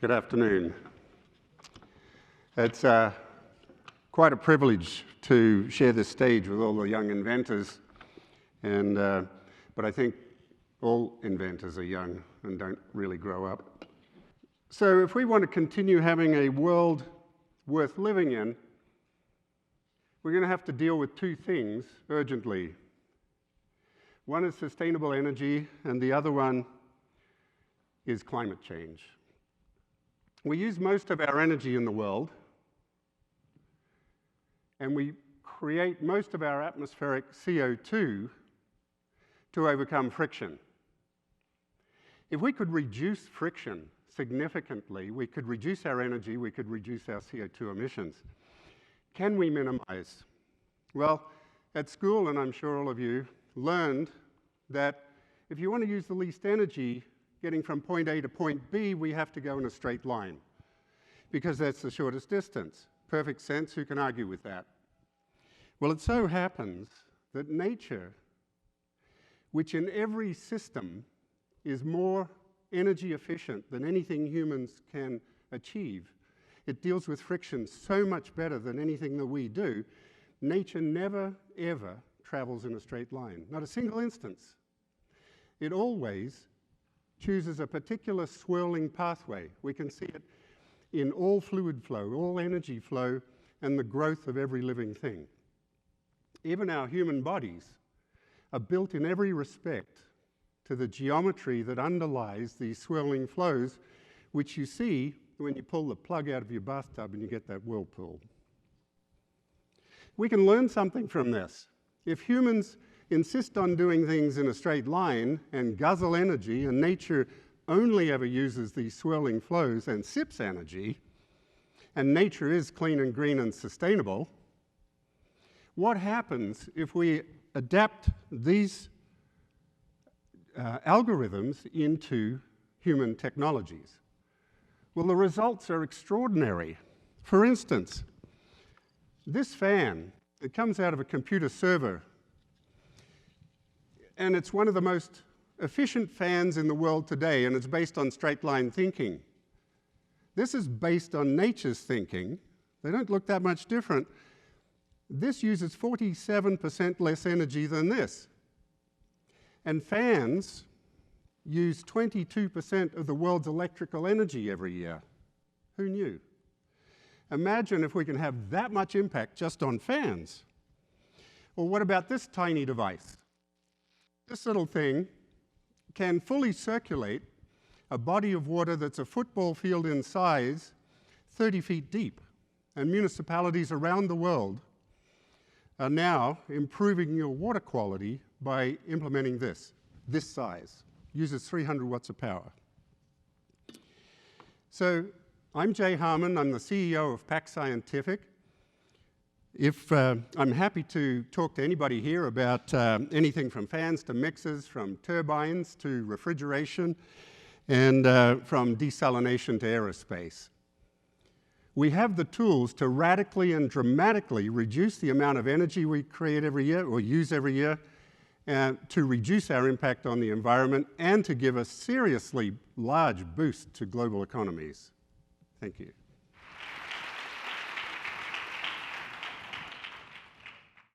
Good afternoon. It's quite a privilege to share this stage with all the young inventors, but I think all inventors are young and don't really grow up. So if we want to continue having a world worth living in, we're going to have to deal with two things urgently. One is sustainable energy, and the other one is climate change. We use most of our energy in the world, and we create most of our atmospheric CO2 to overcome friction. If we could reduce friction significantly, we could reduce our energy, we could reduce our CO2 emissions. Can we minimize? Well, at school, and I'm sure all of you learned that if you want to use the least energy getting from point A to point B, we have to go in a straight line because that's the shortest distance. Perfect sense, who can argue with that? Well, it so happens that nature, which in every system is more energy efficient than anything humans can achieve, it deals with friction so much better than anything that we do. Nature never, ever travels in a straight line, not a single instance. It always chooses a particular swirling pathway. We can see it in all fluid flow, all energy flow, and the growth of every living thing. Even our human bodies are built in every respect to the geometry that underlies these swirling flows, which you see when you pull the plug out of your bathtub and you get that whirlpool. We can learn something from this. If humans insist on doing things in a straight line and guzzle energy, and nature only ever uses these swirling flows and sips energy, and nature is clean and green and sustainable, what happens if we adapt these algorithms into human technologies? Well, the results are extraordinary. For instance, this fan, it comes out of a computer server, and it's one of the most efficient fans in the world today, and it's based on straight-line thinking. This is based on nature's thinking. They don't look that much different. This uses 47% less energy than this. And fans use 22% of the world's electrical energy every year. Who knew? Imagine if we can have that much impact just on fans. Or what about this tiny device? This little thing can fully circulate a body of water that's a football field in size, 30 feet deep. And municipalities around the world are now improving your water quality by implementing this size. Uses 300 watts of power. So I'm Jay Harmon. I'm the CEO of PAX Scientific. I'm happy to talk to anybody here about anything from fans to mixers, from turbines to refrigeration, and from desalination to aerospace. We have the tools to radically and dramatically reduce the amount of energy we create every year or use every year, to reduce our impact on the environment and to give a seriously large boost to global economies. Thank you.